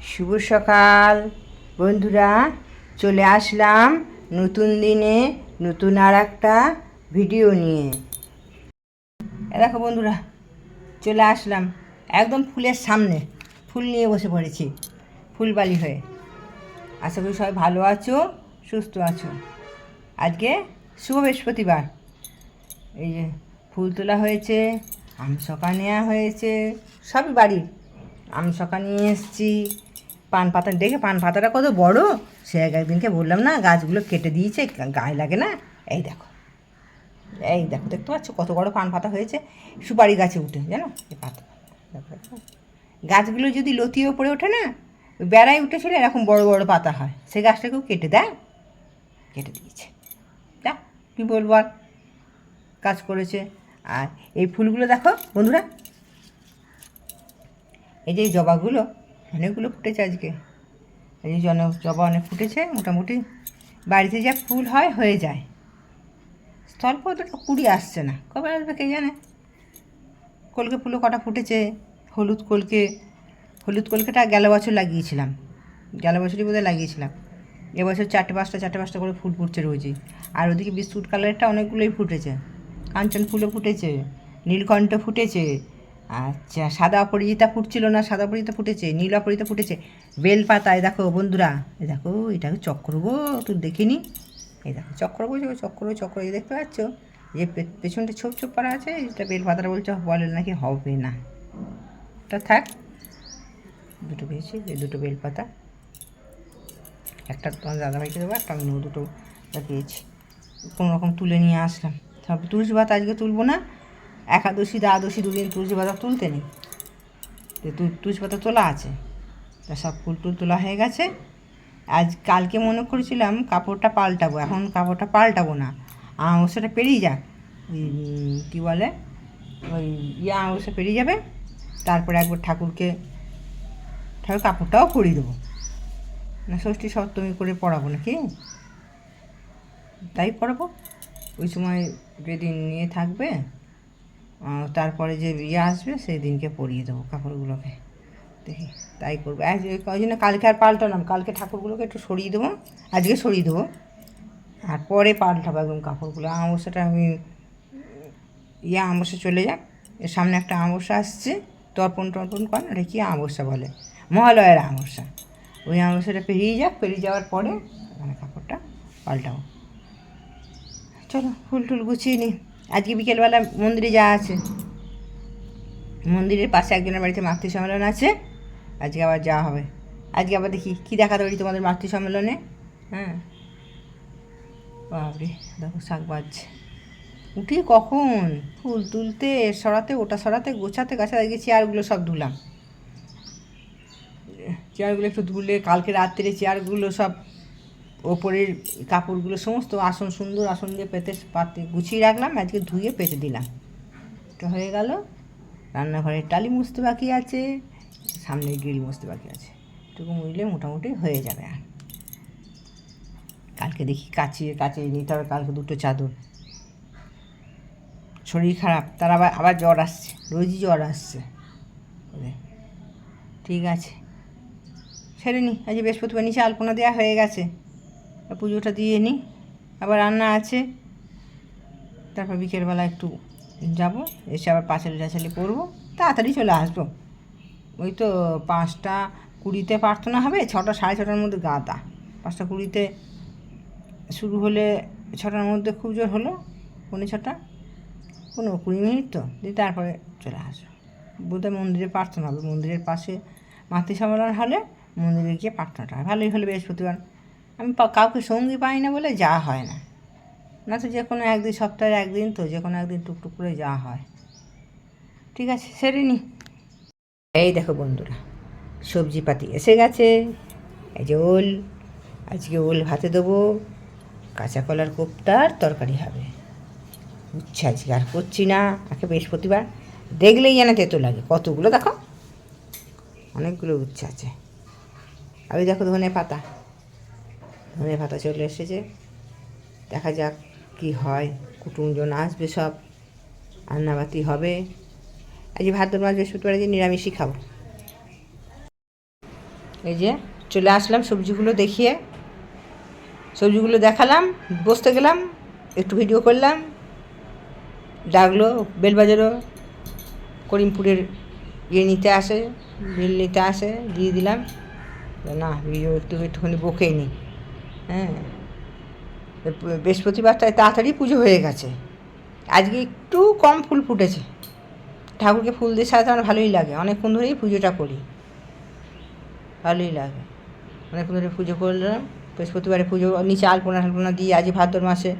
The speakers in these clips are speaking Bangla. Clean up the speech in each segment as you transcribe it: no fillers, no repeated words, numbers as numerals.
শুভ সকাল বন্ধুরা, চলে আসলাম নতুন দিনে নতুন আর একটা ভিডিও নিয়ে। দেখো বন্ধুরা, চলে আসলাম একদম ফুলের সামনে, ফুল নিয়ে বসে পড়েছি ফুলবালি হয়ে। আশা করি সবাই ভালো আছো, সুস্থ আছো। আজকে শুভ বৃহস্পতিবার। এই যে ফুল তোলা হয়েছে, আমসকা নেওয়া হয়েছে, সবই বাড়ির। আমসকা নিয়ে এসেছি, পান পাতা দেখে পান পাতাটা কত বড়, সে একদিনকে বললাম না গাছগুলো কেটে দিয়েছে, গায়ে লাগে না। এই দেখো, এই দেখো, দেখতে পাচ্ছ কত বড় পান পাতা হয়েছে সুপারি গাছে উঠে, জানো এই পাতা। দেখো গাছগুলো যদি লতিয়ে পড়ে ওঠে না, বেড়ায় উঠেছিল এরকম বড় বড় পাতা হয়, সে গাছটাকেও কেটে দেয়, কেটে দিয়েছে। যা কী বলবো আর, কাজ করেছে। আর এই ফুলগুলো দেখো বন্ধুরা, এই যে জবাগুলো অনেকগুলো ফুটেছে আজকে। এই যে জবা অনেক ফুটেছে, মোটামুটি বাড়িতে যা ফুল হয় হয়ে যায়। স্থলপদ্মটা কুড়ি আসছে না, কবে আসবে কে জানে। কলকে ফুলও কটা ফুটেছে, হলুদ কলকে। হলুদ কলকেটা গেল বছর লাগিয়েছিলাম, গেল বছরই বোধহয় লাগিয়েছিলাম। এবছর চারটে পাঁচটা করে ফুল ফুটছে রোজই। আর ওদিকে বিস্কুট কালারটা অনেকগুলোই ফুটেছে, কাঞ্চন ফুলও ফুটেছে, নীলকণ্ঠ ফুটেছে, আচ্ছা সাদা অপরাজিতা ফুটছিল না, সাদা অপরাজিতা ফুটেছে, নীল অপরাজিতা ফুটেছে। বেলপাতায় দেখো বন্ধুরা, এই দেখো এটা চক্র গো, তো দেখিনি। এই দেখো চক্র বলছো, চক্র এই দেখতে পাচ্ছ, যে পেছনটা ছোপ ছোপ করা আছে, এটা বেলপাতাটা বলছে বলে নাকি হবে না, এটা থাক। দুটো পেয়েছি, এই দুটো বেলপাতা, একটা তোমার দাদাভাইকে দেবো, একটা আমি নেবো, দুটো পেয়েছি, কোনো রকম তুলে নিয়ে আসলাম। তবে তুলসী পাতা আজকে তুলবো না, একাদশী দ্বাদশী দুদিন তুলসী পাতা তুলতে নেই, তুলসী পাতা তোলা আছে, তা সব ফুল টুল তোলা হয়ে গেছে। কালকে মনে করেছিলাম কাপড়টা পাল্টাবো, এখন কাপড়টা পাল্টাবো না, অবস্থাটা পেরিয়ে যাক, ওই কী বলে ওই অবস্থা পেরিয়ে যাবে, তারপরে একবার ঠাকুর কাপড়টাও পরিয়ে দেবো না, ষষ্ঠী সপ্তমী করে পরাবো নাকি, তাই পরাবো। ওই সময় যেদিন নিয়ে থাকবে, তারপরে যে আসবে সেই দিনকে পরিয়ে দেবো কাপড়গুলোকে, দেখি তাই করবো। ওই জন্য কালকে আর পাল্টালাম, কালকে ঠাকুরগুলোকে একটু সরিয়ে দেবো, আজকে সরিয়ে দেবো, আর পরে পাল্টাবো একদম কাপড়গুলো। অমাবস্যাটা আমি অমাবস্যা চলে যাক, এর সামনে একটা অমাবস্যা আসছে, তর্পণ করেন, ওটা কি অমাবস্যা বলে, মহালয়ের অমাবস্যা, ওই অমাবস্যাটা পেরিয়ে যাওয়ার পরে মানে কাপড়টা পাল্টাবো। চলো ফুল টুল গুছিয়ে নিই। আজকে বিকেলবেলা মন্দিরে যাওয়া আছে, মন্দিরের পাশে একজনের বাড়িতে মাতৃ সম্মেলন আছে, আজকে আবার যাওয়া হবে। আজকে আবার দেখি কী দেখাতে পারি তোমাদের মাতৃ সম্মেলনে। হ্যাঁ বাবরে, দেখো শাক বাজছে, উঠি কখন ফুল তুলতে, সরাতে, ওটা সরাতে, গোছাতে গাছাতে, আজকে চেয়ারগুলো সব ধুলাম, চেয়ারগুলো একটু ধুলে, কালকে রাত্রে চেয়ারগুলো সব ওপরের কাপড়গুলো সমস্ত আসন, সুন্দর আসন দিয়ে পাতে গুছিয়ে রাখলাম, আজকে ধুয়ে পেতে দিলাম, এটা হয়ে গেল। রান্নাঘরের টালি মুছতে বাকি আছে, সামনের গ্রিল মুছতে বাকি আছে, এটুকু মুছলে মোটামুটি হয়ে যাবে। আর কালকে দেখি কাচিয়ে নিতে হবে, কালকে দুটো চাদর। শরীর খারাপ, তার আবার জ্বর আসছে, রোজই জ্বর আসছে। ঠিক আছে সেরে নিই, আজ বৃহস্পতিবার, নিচে আলপনা দেওয়া হয়ে গেছে, পুজোটা দিয়ে নিই, আবার রান্না আছে, তারপর বিকেলবেলা একটু যাব, এসে আবার পাঁচালি টাচালি করবো, তাড়াতাড়ি চলে আসবো। ওই তো 5:20 প্রার্থনা হবে, 6টা সাড়ে 6টার মধ্যে গাদা, 5:20 শুরু হলে 6টার মধ্যে খুব জোর হলো, 6:45, 20 মিনিট তো দিয়ে তারপরে চলে আসবো। বোধহয় মন্দিরে প্রার্থনা হবে, মন্দিরের পাশে মাতৃ সম্মেলন হলে মন্দিরে গিয়ে প্রার্থনাটা হয়, ভালোই হলে বৃহস্পতিবার। আমি কাউকে সঙ্গী পাই না বলে যাওয়া হয় না, না তো যে কোনো একদিন, সপ্তাহে একদিন তো যে কোনো একদিন টুকটুক করে যাওয়া হয়। ঠিক আছে সেরে নি। এই দেখো বন্ধুরা, সবজিপাতি এসে গেছে, এই যে ওল, আজকে ওল ভাতে দেবো, কাঁচা কলার কোপ্তার তরকারি হবে, উচ্ছে আজকে আর করছি না, আজকে বৃহস্পতিবার, দেখলেই যেন তেতো লাগে, কতগুলো দেখো, অনেকগুলো উচ্ছে আছে। আর ওই দেখো ধনে পাতা চলে এসেছে, দেখা যাক কি হয়, কুটুমজন আসবে, সব রান্নাবাতি হবে। আজ ভাদ্র মাস বৃহস্পতিবার, আজকে নিরামিষই খাবো। এই যে চলে আসলাম সবজিগুলো দেখিয়ে, সবজিগুলো দেখালাম, বসতে গেলাম, একটু ভিডিও করলাম, ডাকলো বেলবাজারও করিমপুরের নিতে আসে, বিল নিতে আসে, দিয়ে দিলাম। না ভিডিও একটুখানি বকেই নিই। হ্যাঁ, বৃহস্পতিবারটায় তাড়াতাড়ি পুজো হয়ে গেছে, আজকে একটু কম ফুল ফুটেছে। ঠাকুরকে ফুল দিয়ে সাজাতে আমার ভালোই লাগে, অনেকক্ষণ ধরেই পুজোটা করি, ভালোই লাগে। অনেকক্ষণ ধরে পুজো করলাম, বৃহস্পতিবারে পুজো, নিচে আলপনা দিয়ে আজ ভাদ্র মাসে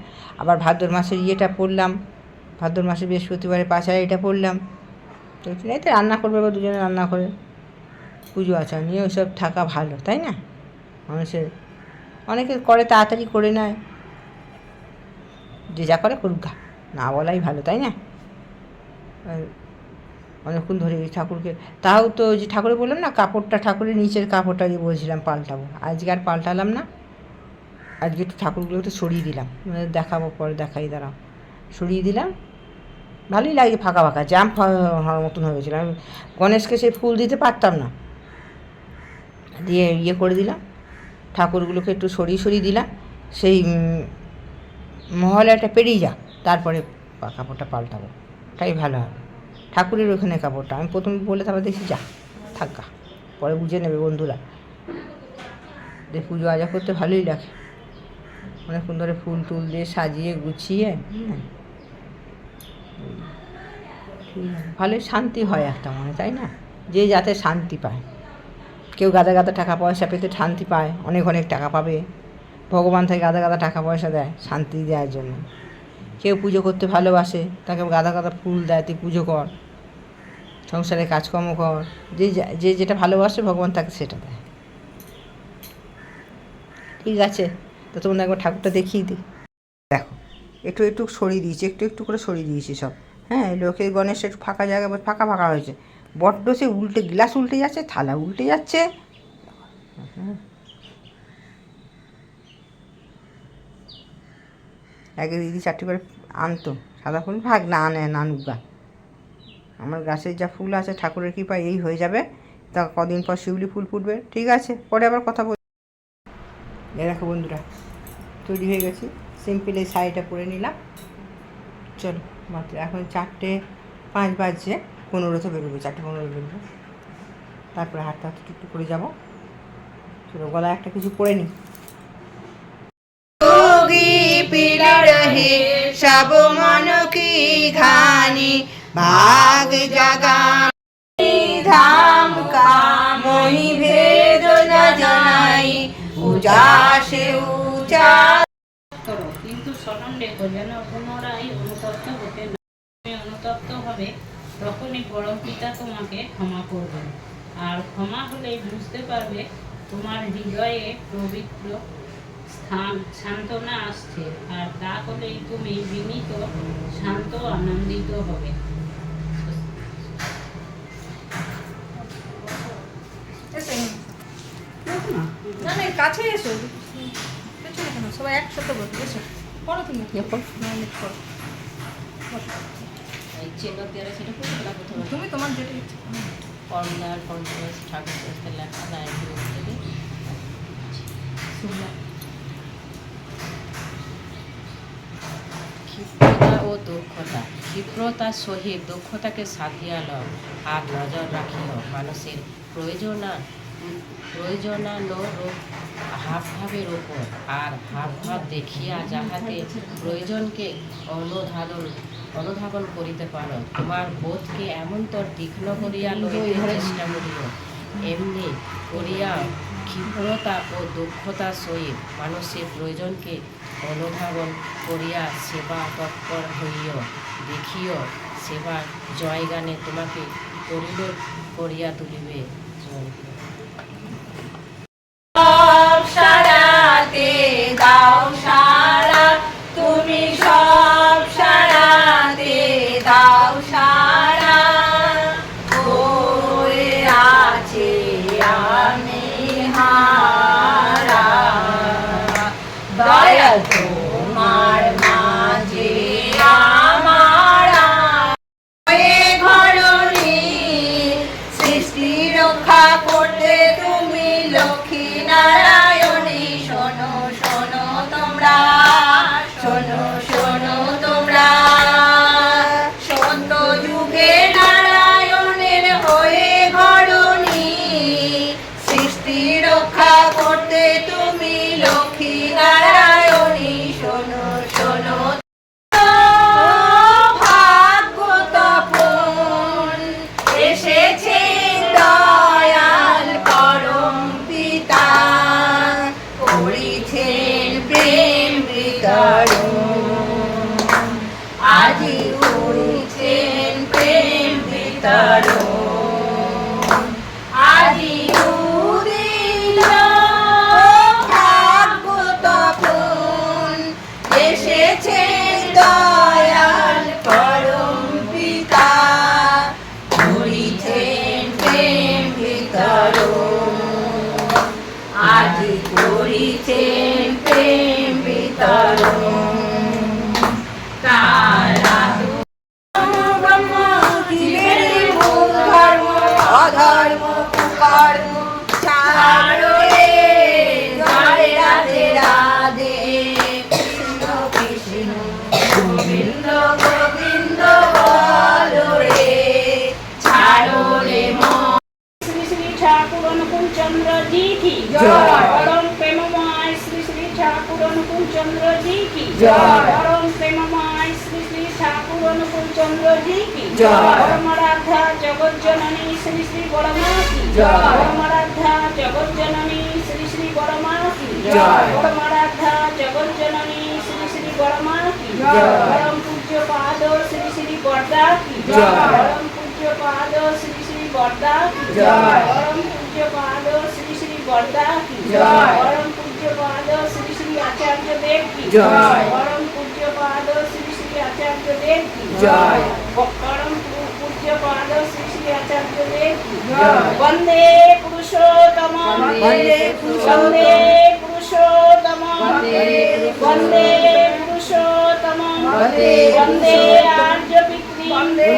আবার ভাদ্র মাসের ইয়েটা পড়লাম, ভাদ্র মাসে বৃহস্পতিবারে পাঁচায় এটা পড়লাম। তো এতে রান্না করবে বা দুজনে রান্না করে পুজো আচার নিয়ে ওইসব থাকা ভালো, তাই না? মানুষের অনেকে করে তাড়াতাড়ি করে নেয়, যে যা করে করুক গা, না বলাই ভালো, তাই না? অনেকক্ষণ ধরে ঠাকুরকে, তাও তো যে ঠাকুরে বললাম না কাপড়টা, ঠাকুরের নিচের কাপড়টা দিয়ে বলছিলাম পাল্টাবো, আজকে আর পাল্টালাম না। আজকে একটু ঠাকুরগুলো একটু সরিয়ে দিলাম, দেখাবো পরে, দেখাই দাঁড়াও, সরিয়ে দিলাম। ভালোই লাগে, ফাঁকা ফাঁকা জাম হওয়ার মতন হয়ে গেছিলো। আমি গণেশকে সেই ফুল দিতে পারতাম না, দিয়ে ইয়ে করে দিলাম, ঠাকুরগুলোকে একটু সরিয়ে দিলাম, সেই মহলাটা পেরিয়ে যাক, তারপরে কাপড়টা পাল্টাবো, তাই ভালো হবে। ঠাকুরের ওখানে কাপড়টা আমি প্রথমে বলে তারপর দেখি যা থাকা, পরে বুঝে নেবে বন্ধুরা। যে পুজো আজা করতে ভালোই লাগে, অনেকক্ষণ ধরে ফুল টুল দিয়ে সাজিয়ে গুছিয়ে, ভালোই শান্তি হয় একটা মনে, তাই না? যে যাতে শান্তি পায়, কেউ গাদা গাদা টাকা পয়সা পেতে শান্তি পায়, অনেক অনেক টাকা পাবে, ভগবান থেকে গাদা গাদা টাকা পয়সা দেয় শান্তি দেওয়ার জন্য। কেউ পুজো করতে ভালোবাসে, তাকে গাদা গাদা ফুল দেয়, তুই পুজো কর, সংসারে কাজকর্ম কর, যে যেটা ভালোবাসে ভগবান তাকে সেটা দেয়। ঠিক আছে, তো তোমরা একবার ঠাকুরটা দেখিয়ে দিই। দেখো একটু একটু সরিয়ে দিয়েছি, একটু করে সরিয়ে দিয়েছি সব। হ্যাঁ, লোকে গণেশ একটু ফাঁকা জায়গা, ফাঁকা ফাঁকা হয়েছে, বড্ড সে উল্টে, গ্লাস উল্টে যাচ্ছে, থালা উল্টে যাচ্ছে। আগে দিদি 4টি করে আনতো সাদা ফুল, ভাগ না আনে, নানুক গা, আমার গাছের যা ফুল আছে ঠাকুরের কৃপায় এই হয়ে যাবে, তা কদিন পর শিউলি ফুল ফুটবে। ঠিক আছে, পরে আবার কথা বল। দেখো বন্ধুরা, তৈরি হয়ে গেছি, সিম্পল এই শাড়িটা পরে নিলাম। চলো, মাত্র এখন 4:05 বাজছে, 15 বেরোবে, 4:15 বেরোবে, তারপরে হাঁটতে হাঁটতে টুকটুক করে যাবো। চলো, গলায় একটা কিছু পরে নিই। সব মন কি ঘানি ভাগ জাগা ধাম কামহি ভেদ ন জানাই উজাসে উজা করো, কিন্তু স্মরণ রেখো যেন পুনরায় অনুতপ্ত হতে না। অনুতপ্ত হবে তখনই পরম পিতা তোমাকে ক্ষমা করবেন, আর ক্ষমা হলেই বুঝতে পারবে তোমার হৃদয়ে পবিত্র স্থান সান্ত্বনা আসছে, আর তা হলেই তুমি বিনীত, শান্ত, আনন্দিত হবে। না না, কাছে এসো, পেছনে কেন, সবাই একসাথে বসে এসো, পড়ো তুমি, পড়ো, তুমি তোমার যেটা ইচ্ছে। কর্মদার পঞ্চদশ ঠাকুর লেখা লাইব্রেরি ক্ষিপ্রতা ও দক্ষতা, ক্ষিপ্রতার সহিত দক্ষতাকে সাধিয়া লও, আর নজর রাখিও মানুষের প্রয়োজনানো হাবভাবের ওপর, আর হাবভাব দেখিয়া যাহাতে প্রয়োজনকে অনুধাবন করিতে পারো, তোমার বোধকে এমনতর তীক্ষ্ণ করিয়া লইতে চেষ্টা করিও। এমনি করিয়া ক্ষিপ্রতা ও দক্ষতার সহিত মানুষের প্রয়োজনকে অনুধাবন করিয়া সেবা তৎপর হইও। দেখিও সেবার জয়গানে তোমাকে পরিলোক করিয়া তুলিবে। সারাতে দাও সারা, তুমি সব সারাতে দাও সারা, ওরে আছে আমি হারা, দয়া তোমার মাঝে আমার ঘরণী সৃষ্টির করিছেন প্রেম বিতরণ। তারা ব্রহ্ম জীবের মূল ধর্ম, অধর্ম কুকর্ম ছাড়ো রে, জয় রাধে রাধে, কৃষ্ণ কৃষ্ণ গোবিন্দ গোবিন্দ বলো রে, ছাড়ো রে মন। শ্রী শ্রী ঠাকুর অনুকূল চন্দ্র জি কি জয়। পরম প্রেমময় শ্রী শ্রী ঠাকুর অনুকূল চন্দ্র জি কি জয়। পরম প্রেমময় শ্রী শ্রী ঠাকুর অনুকূল চন্দ্র জি কি জয়। পরম রাধা জগৎ জননী শ্রী শ্রী বড়মা কি জয়। পরম রাধা জগৎ জননী শ্রী শ্রী বড়মা কি জয়। পরম রাধা জগৎ জননী শ্রী শ্রী বড়মা কি জয়। পরম পূজ্য পাদ শ্রী শ্রী বরদা কি জয়। পরম পূজ্য পাদ শ্রী শ্রী বরদা কি জয়। পরম পূজ্য পাদ শ্রী শ্রী বরদা কি জয়। পরম পূজ্য পাদ শ্রী শ্রী আচার্য দেব কি জয়। পরম পূজ্য পাদ শ্রী শ্রী আচার্য দেব কি জয়। পরম পূজ্য পাদ শ্রী শ্রী আচার্য দেব কি জয়। বন্দে পুরুষোত্তম বন্দে পুরুষোত্তম। বন্দে পুরুষোত্তম বন্দে বন্দে পুরুষোত্তম বন্দে বন্দে পুরুষোত্তম। আর্য পিতৃ বন্দে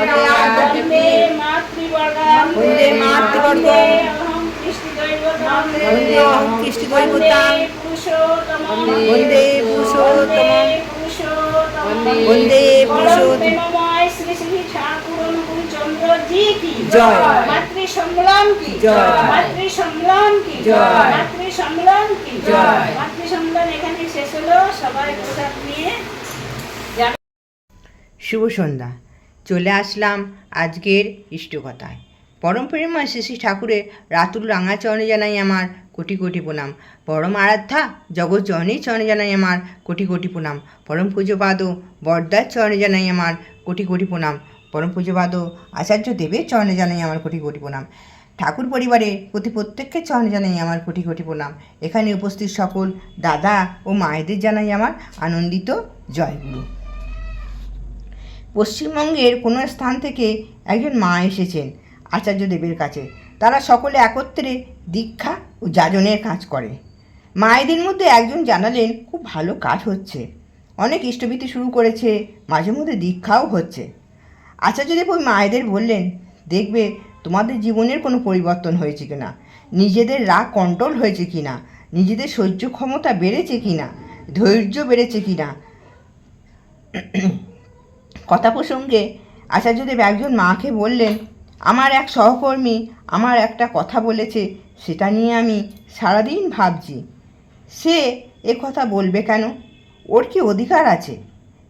আর্য পিতৃ। বন্দে মাতৃবর্গম বন্দে মাতৃবর্গম। বন্দে অহং কৃষ্টিদৈবতম বন্দে অহং কৃষ্টিদৈবতম। বন্দে পুরুষোত্তম বন্দে পুরুষোত্তম। পুরুষোত্তম বন্দে পুরুষোত্তম। প্রেমময় শ্রী শ্রী ঠাকুর অনুকূল চন্দ্র জি কি জয়। মাতৃ সংগ্রাম কি জয়। মাতৃ সংগ্রাম কি জয়। মাতৃ সংগ্রাম কি জয়। মাতৃ সংগ্রাম এখানে শেষ হলো। সবাই প্রসাদ নিয়ে যাবে। শুভ সন্ধ্যা। চলে আসলাম আজকের ইষ্টকথায়। পরম প্রেমময় শ্রী শ্রী ঠাকুরের রাতুল রাঙা চরণে জানাই আমার কোটি কোটি প্রণাম। পরম আরাধ্যা জগৎ জননীর চরণে জানাই আমার কোটি কোটি প্রণাম। পরম পূজ্যপাদ বরদার চরণে জানাই আমার কোটি কোটি প্রণাম। পরম পূজ্যপাদ আচার্য দেবের চরণে জানাই আমার কোটি কোটি প্রণাম। ঠাকুর পরিবারের প্রতি প্রত্যেককে চরণে জানাই আমার কোটি কোটি প্রণাম। এখানে উপস্থিত সকল দাদা ও মায়েদের জানাই আমার আনন্দিত জয়গুরু। পশ্চিমবঙ্গের কোনো স্থান থেকে একজন মা এসেছেন আচার্য দেবের কাছে। তারা সকলে একত্রে দীক্ষা ও যাজনের কাজ করে। মায়েদের মধ্যে একজন জানালেন খুব ভালো কাজ হচ্ছে, অনেক ইষ্টভীতি শুরু করেছে, মাঝে মধ্যে দীক্ষাও হচ্ছে। আচার্যদেব ওই মায়েদের বললেন, দেখবে তোমাদের জীবনের কোনো পরিবর্তন হয়েছে কিনা, নিজেদের রাগ কন্ট্রোল হয়েছে কিনা, নিজেদের সহ্য ক্ষমতা বেড়েছে কিনা, ধৈর্য বেড়েছে কিনা। কথা প্রসঙ্গে আচার্যদেব একজন মাকে বললেন, আমার এক সহকর্মী আমার একটা কথা বলেছে, সেটা নিয়ে আমি সারাদিন ভাবছি। সে এ কথা বলবে কেন? ওর কি অধিকার আছে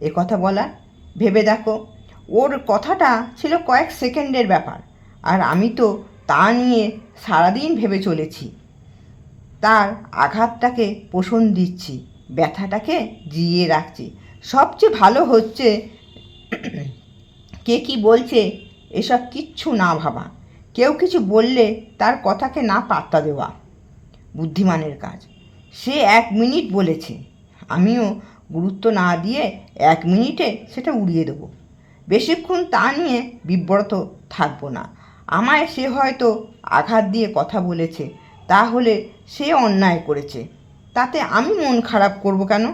এ কথা বলার? ভেবে দেখো, ওর কথাটা ছিল কয়েক সেকেন্ডের ব্যাপার, আর আমি তো তা নিয়ে সারাদিন ভেবে চলেছি। তার আঘাতটাকে পোষণ দিচ্ছি, ব্যথাটাকে জিইয়ে রাখছি। সবচেয়ে ভালো হচ্ছে কে কি বলছে এসব কিচ্ছু না ভাবা, কেউ কিছু বললে তার কথাকে না পাত্তা দেওয়া বুদ্ধিমানের কাজ। সে 1 মিনিট বলেছে, আমিও গুরুত্ব না দিয়ে 1 মিনিটে সেটা উড়িয়ে দেবো। বেশিক্ষণ তা নিয়ে বিব্রত থাকবো না। আমায় সে হয়তো আঘাত দিয়ে কথা বলেছে, তাহলে সে অন্যায় করেছে, তাতে আমি মন খারাপ করব কেন?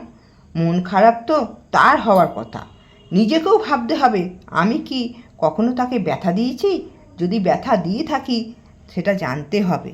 মন খারাপ তো তার হওয়ার কথা। নিজেকেও ভাবতে হবে, আমি কি কখনো তাকে ব্যথা দিয়েছি? যদি ব্যথা দিয়ে থাকি সেটা জানতে হবে।